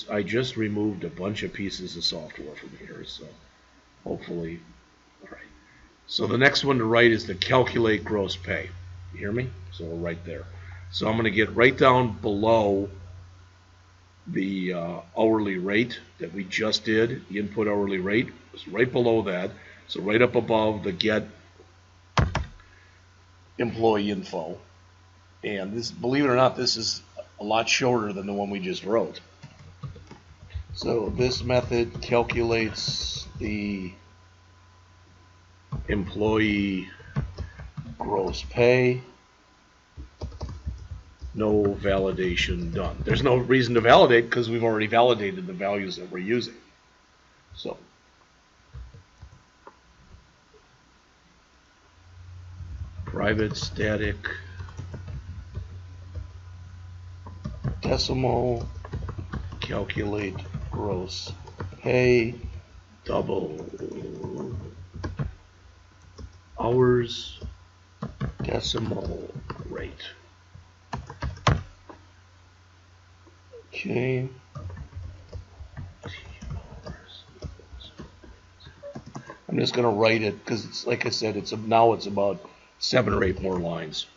I just removed a bunch of pieces of software from here, so hopefully, all right. So the next one to write is the calculate gross pay. You hear me? So we'll write there. So I'm going to get right down below the hourly rate that we just did. The input hourly rate was right below that. So right up above the get employee info. And this, believe it or not, this is a lot shorter than the one we just wrote. So this method calculates the employee gross pay. No validation done. There's no reason to validate because we've already validated the values that we're using. So private static decimal calculate gross pay double hours decimal rate. Okay. I'm just going to write it because it's like I said, now it's about 7 or 8 more lines.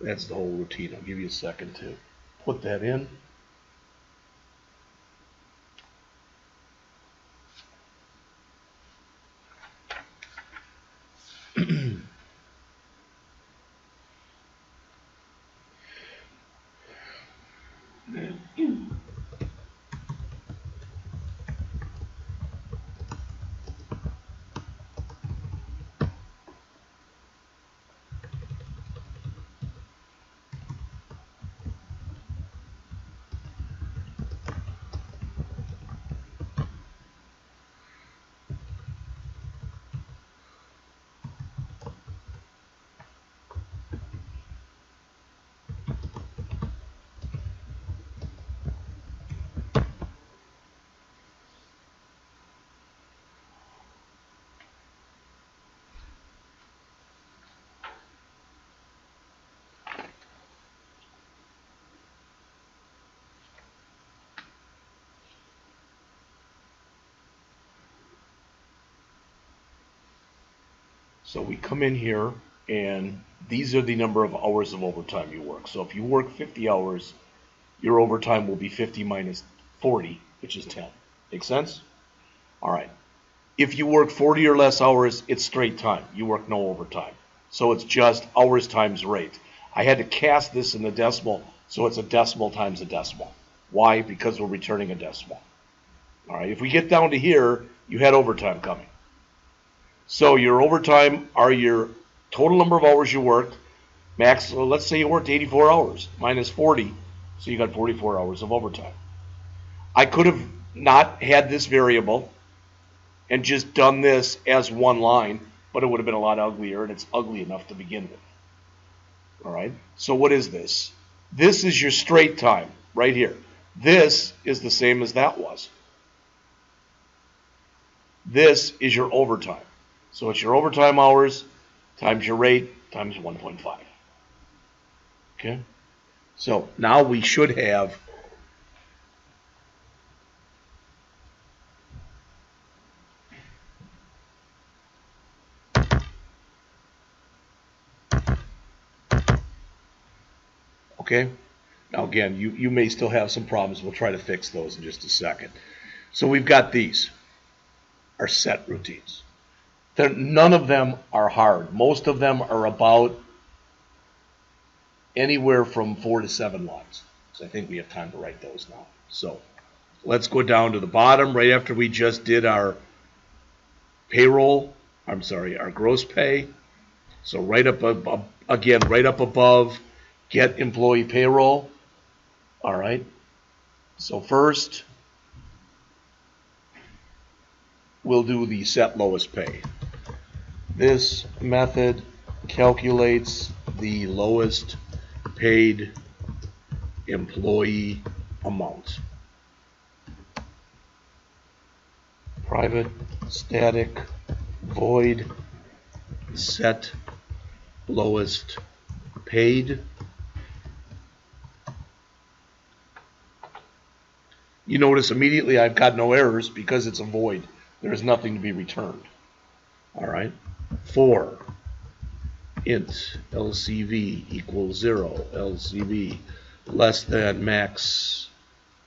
That's the whole routine. I'll give you a second to put that in. So we come in here, and these are the number of hours of overtime you work. So if you work 50 hours, your overtime will be 50 minus 40, which is 10. Make sense? All right. If you work 40 or less hours, it's straight time. You work no overtime. So it's just hours times rate. I had to cast this in the decimal, so it's a decimal times a decimal. Why? Because we're returning a decimal. All right, if we get down to here, you had overtime coming. So your overtime are your total number of hours you worked, max, well, let's say you worked 84 hours, minus 40, so you got 44 hours of overtime. I could have not had this variable and just done this as one line, but it would have been a lot uglier, and it's ugly enough to begin with. All right, so what is this? This is your straight time right here. This is the same as that was. This is your overtime. So it's your overtime hours times your rate times 1.5. Okay? So now we should have okay? Now again, you may still have some problems. We'll try to fix those in just a second. So we've got these, our set routines. None of them are hard. Most of them are about anywhere from 4 to 7 lines. So I think we have time to write those now. So let's go down to the bottom right after we just did our our gross pay. So right up again, right up above, get employee payroll. All right. So first, we'll do the set lowest pay. This method calculates the lowest paid employee amount. Private, static, void, set lowest paid. You notice immediately I've got no errors because it's a void. There is nothing to be returned. All right. For int LCV equals 0, LCV less than max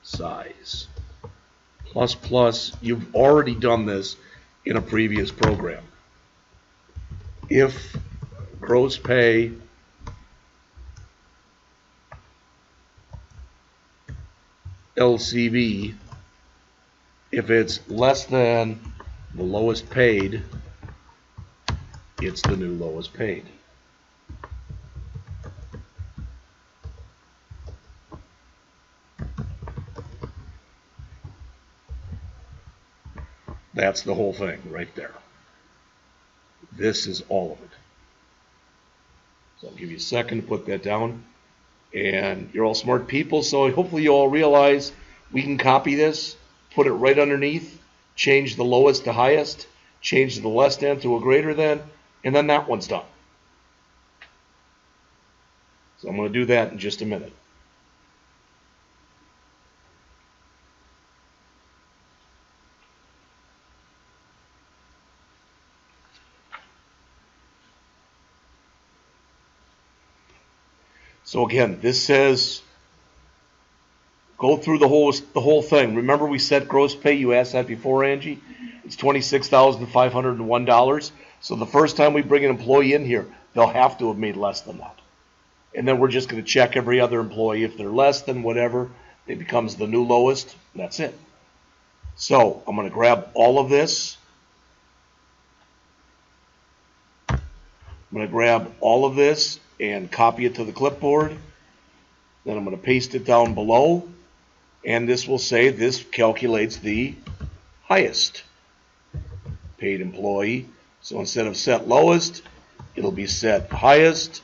size, plus plus, you've already done this in a previous program. If gross pay LCV, if it's less than the lowest paid, it's the new lowest paid. That's the whole thing right there. This is all of it. So I'll give you a second to put that down. And you're all smart people, so hopefully you all realize we can copy this, put it right underneath, change the lowest to highest, change the less than to a greater than, and then that one's done. So I'm going to do that in just a minute. So again, this says go through the whole thing. Remember we set gross pay, you asked that before, Angie? It's $26,501. So the first time we bring an employee in here, they'll have to have made less than that. And then we're just going to check every other employee. If they're less than whatever, it becomes the new lowest. That's it. So I'm going to grab all of this. I'm going to grab all of this and copy it to the clipboard. Then I'm going to paste it down below. And this will say this calculates the highest paid employee. So instead of set lowest, it'll be set highest.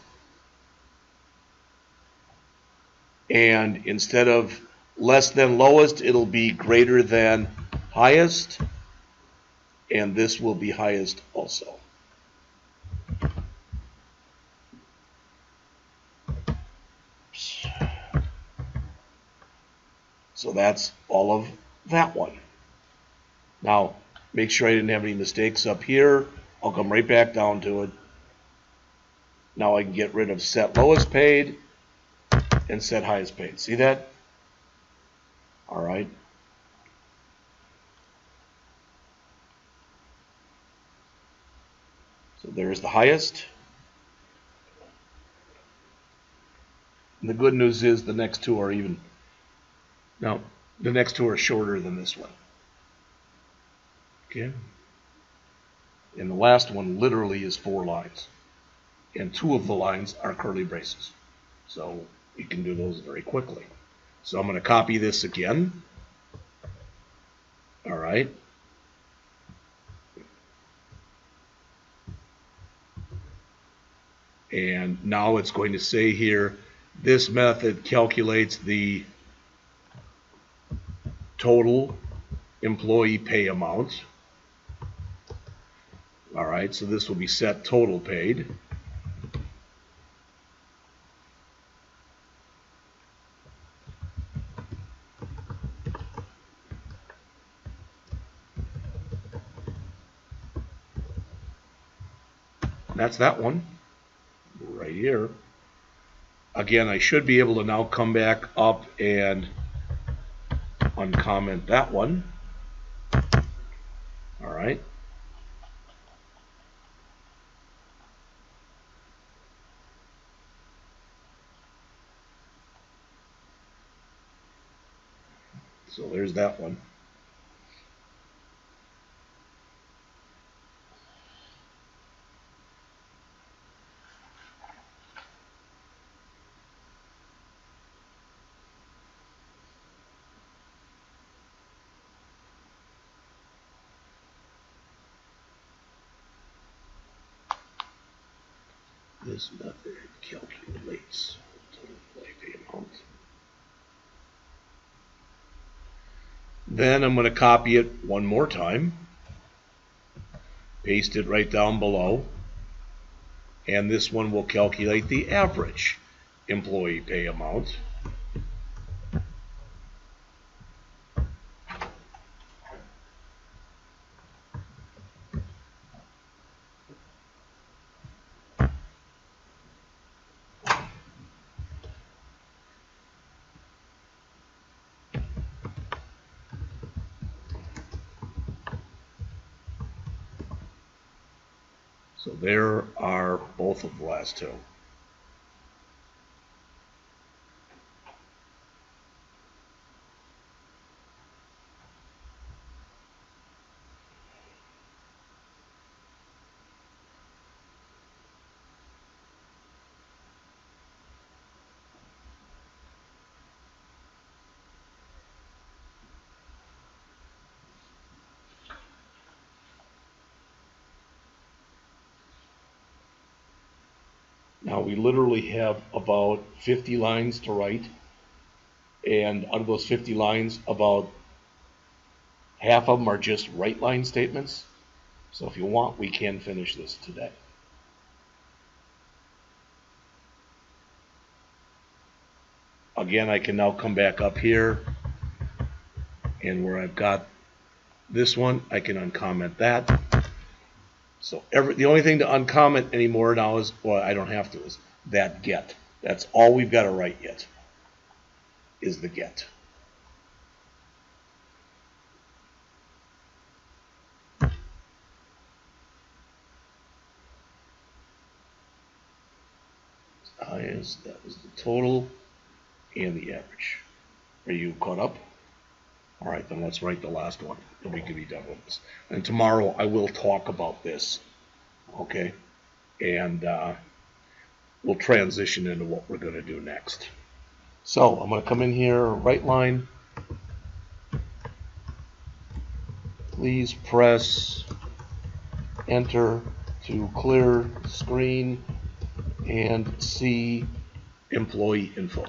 And instead of less than lowest, it'll be greater than highest. And this will be highest also. So that's all of that one. Now, make sure I didn't have any mistakes up here. I'll come right back down to it. Now I can get rid of set lowest paid and set highest paid. See that? All right. So there's the highest. And the good news is the next two are even. Now, the next two are shorter than this one. Okay. And the last one literally is 4 lines. And 2 of the lines are curly braces. So you can do those very quickly. So I'm going to copy this again. All right. And now it's going to say here, this method calculates the total employee pay amount. All right, so this will be set total paid. That's that one right here. Again, I should be able to now come back up and uncomment that one. All right. So there's that one. This method calculates total employee pay amount. Then I'm going to copy it one more time, paste it right down below, and this one will calculate the average employee pay amount. So there are both of the last two. Now we literally have about 50 lines to write, and out of those 50 lines, about half of them are just right line statements. So if you want, we can finish this today. Again, I can now come back up here, and where I've got this one, I can uncomment that. So the only thing to uncomment anymore now is, well, I don't have to, is that get. That's all we've got to write yet, is the get. That was the total and the average. Are you caught up? All right, then let's write the last one, and we can be done with this. And tomorrow I will talk about this, okay? And we'll transition into what we're going to do next. So I'm going to come in here, right line. Please press Enter to clear screen and see employee info.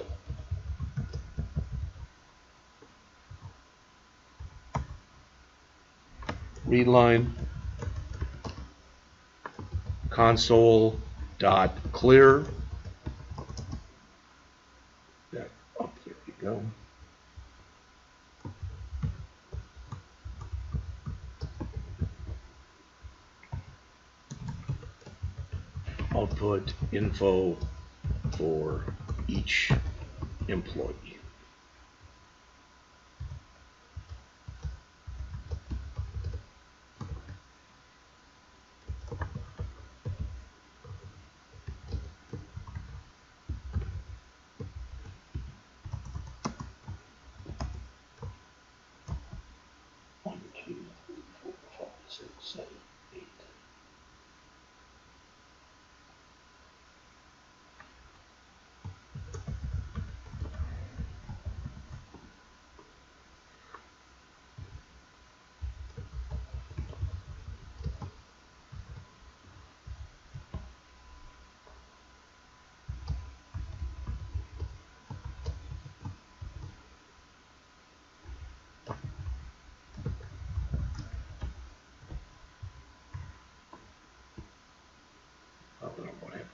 Read line console dot clear. That up, there we go. Output info for each employee.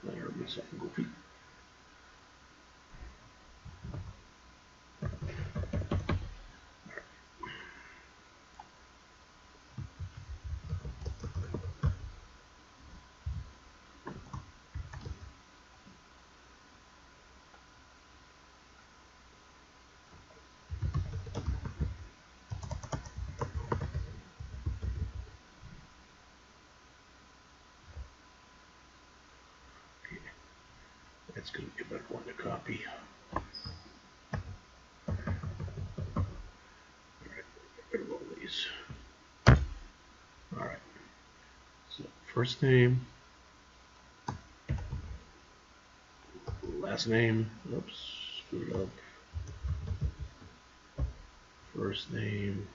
There would be something goofy. That's going to be a better one to copy. Alright, get rid of all these. Alright, so first name, last name, oops, screwed up. First name,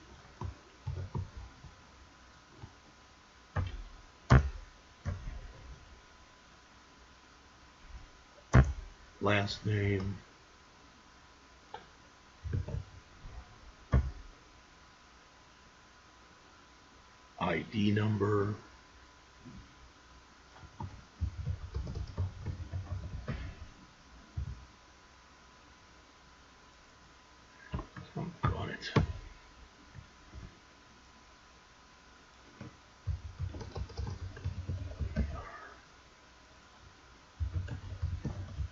last name, ID number, got it.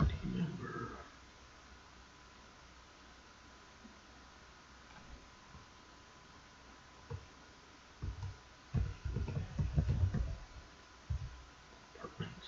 ID number. Department.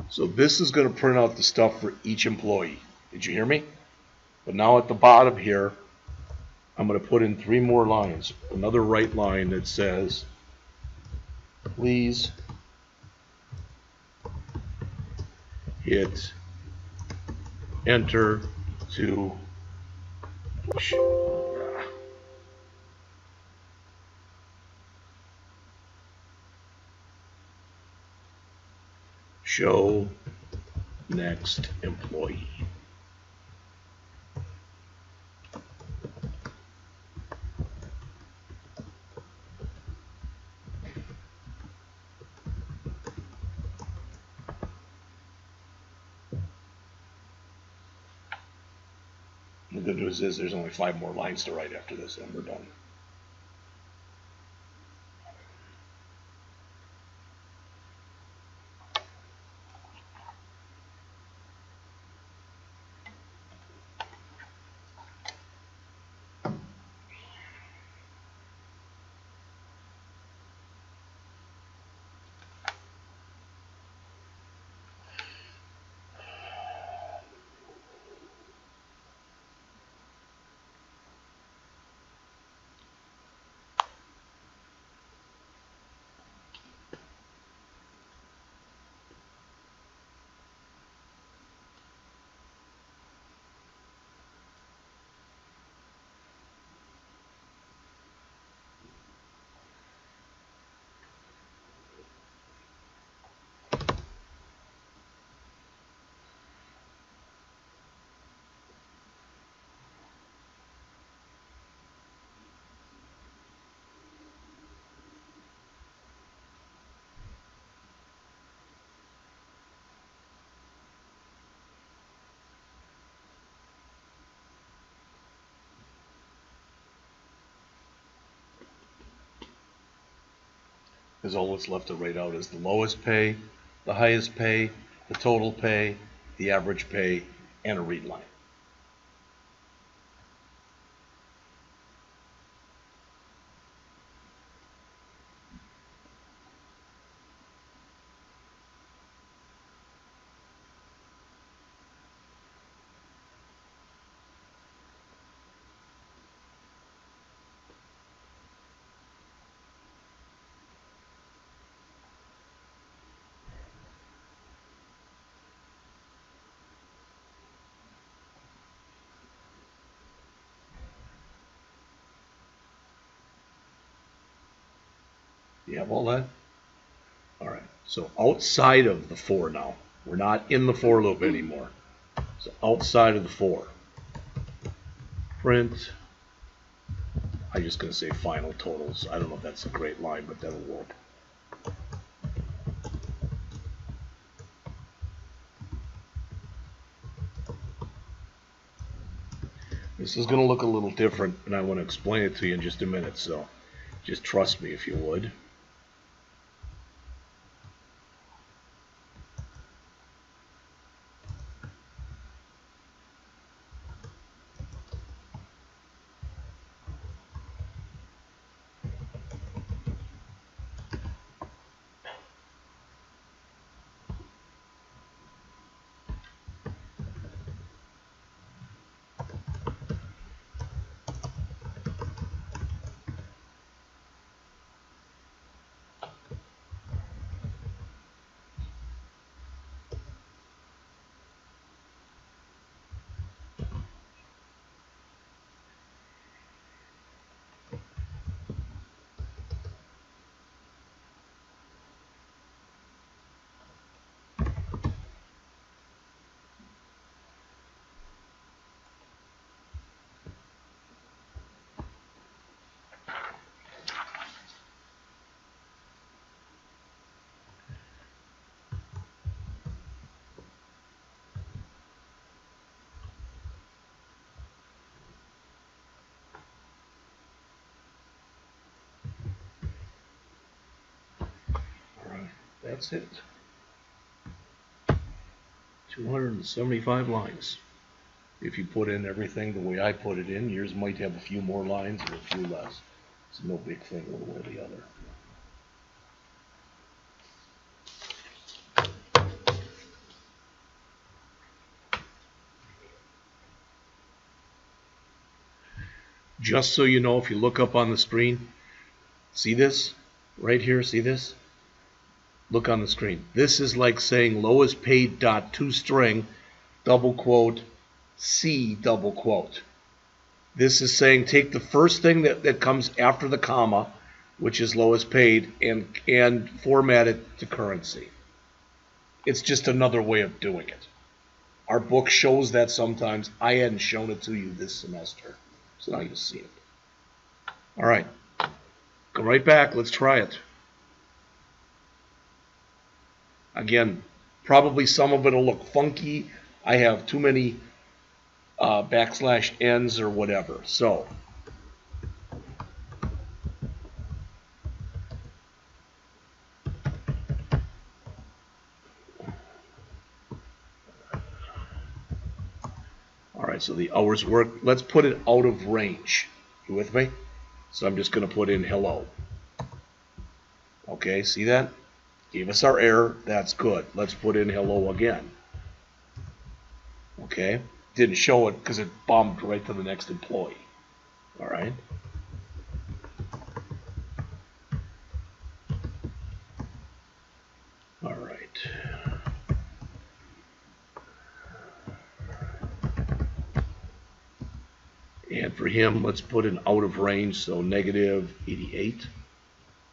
So this is going to print out the stuff for each employee. Did you hear me? But now at the bottom here, I'm going to put in 3 more lines. Another right line that says, please hit enter to show next employee. The good news is there's only 5 more lines to write after this, and we're done. Because all that's left to write out is the lowest pay, the highest pay, the total pay, the average pay, and a read line. You have all that? All right, so outside of the for now, we're not in the for loop anymore. So outside of the for, print, I'm just going to say final totals. I don't know if that's a great line, but that'll work. This is going to look a little different, and I want to explain it to you in just a minute, so just trust me if you would. That's it. 275 lines. If you put in everything the way I put it in, yours might have a few more lines or a few less. It's no big thing one way or the other. Just so you know, if you look up on the screen, see this? Right here, see this? Look on the screen. This is like saying lowest paid dot toString, double quote, C double quote. This is saying take the first thing that comes after the comma, which is lowest paid, and format it to currency. It's just another way of doing it. Our book shows that sometimes. I hadn't shown it to you this semester, so now you'll see it. All right, go right back. Let's try it. Again, probably some of it will look funky. I have too many backslash n's or whatever. So, all right, so the hours work. Let's put it out of range. You with me? So I'm just going to put in hello. Okay, see that? Gave us our error. That's good. Let's put in hello again. Okay. Didn't show it because it bumped right to the next employee. All right. All right. And for him, let's put an out of range, so negative 88.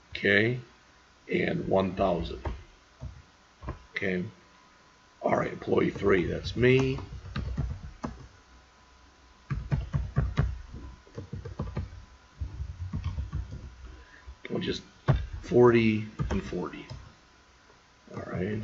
Okay. And 1,000. Okay. All right, employee 3, that's me. We'll just 40 and 40. All right.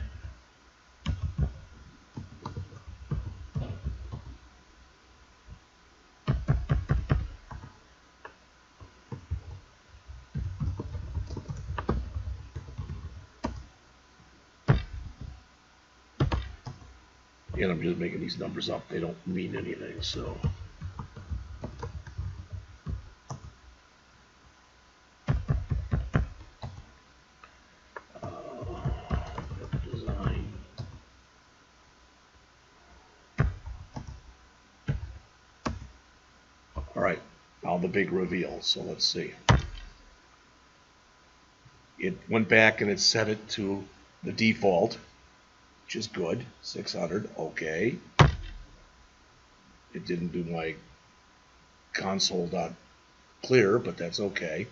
And I'm just making these numbers up. They don't mean anything, so. Design. All right, now the big reveal. So let's see. It went back and it set it to the default, which is good, 600, okay. It didn't do my console.clear, but that's okay.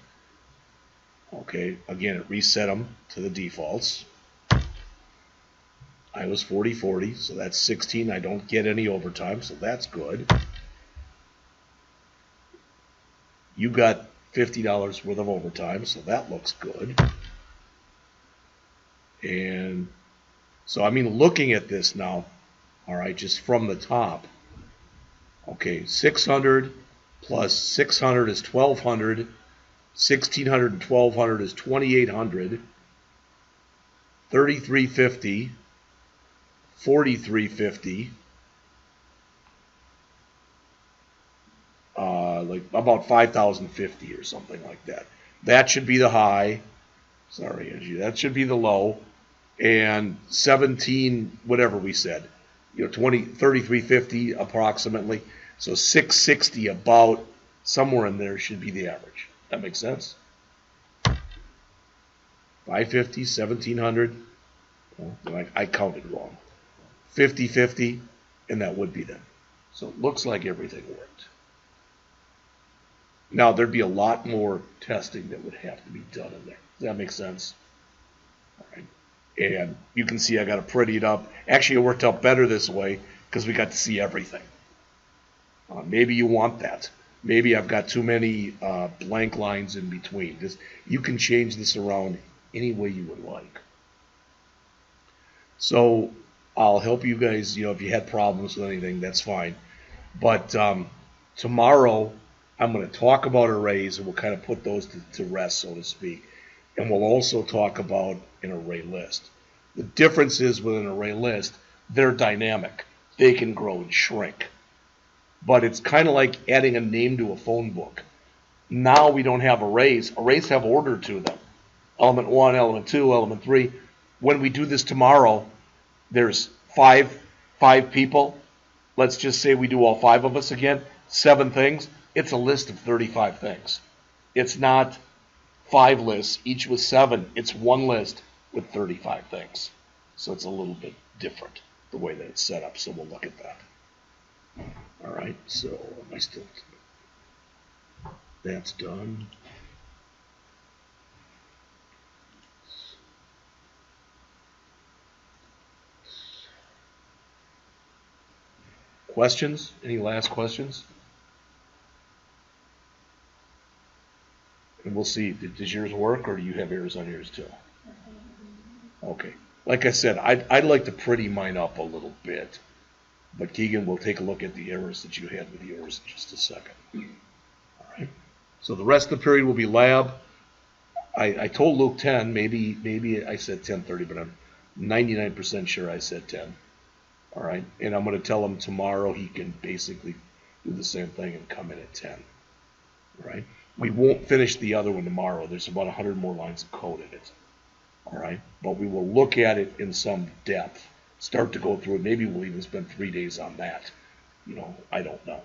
Okay, again, it reset them to the defaults. I was 40/40, so that's 16. I don't get any overtime, so that's good. You got $50 worth of overtime, so that looks good. And so, I mean, looking at this now, all right, just from the top, okay, 600 plus 600 is 1,200, 1,600 and 1,200 is 2,800, 3,350, 4,350, like about 5,050 or something like that. That should be the high. Sorry, Angie. That should be the low. And 17, whatever we said, 3,350 approximately. So 660 about somewhere in there should be the average. That makes sense. 550, 1,700. Well, I counted wrong. 50/50, and that would be them. So it looks like everything worked. Now, there'd be a lot more testing that would have to be done in there. Does that make sense? All right. And you can see I got it prettied up. Actually, it worked out better this way because we got to see everything. Maybe you want that. Maybe I've got too many blank lines in between. You can change this around any way you would like. So I'll help you guys, if you had problems with anything, that's fine. But tomorrow I'm going to talk about arrays, and we'll kind of put those to rest, so to speak. And we'll also talk about an array list. The difference is with an array list, they're dynamic. They can grow and shrink. But it's kind of like adding a name to a phone book. Now we don't have arrays. Arrays have order to them. Element 1, element 2, element 3. When we do this tomorrow, there's five people. Let's just say we do all 5 of us again. 7 things. It's a list of 35 things. It's not 5 lists, each with 7. It's one list with 35 things. So it's a little bit different the way that it's set up. So we'll look at that. All right. So am I still? That's done. Questions? Any last questions? And we'll see. Does yours work, or do you have errors on yours too? Okay. Like I said, I'd like to pretty mine up a little bit, but Keegan will take a look at the errors that you had with yours in just a second. All right. So the rest of the period will be lab. I told Luke 10. Maybe I said 10:30, but I'm 99% sure I said 10. All right. And I'm going to tell him tomorrow he can basically do the same thing and come in at 10. All right. We won't finish the other one tomorrow. There's about 100 more lines of code in it. All right. But we will look at it in some depth, start to go through it. Maybe we'll even spend 3 days on that. I don't know.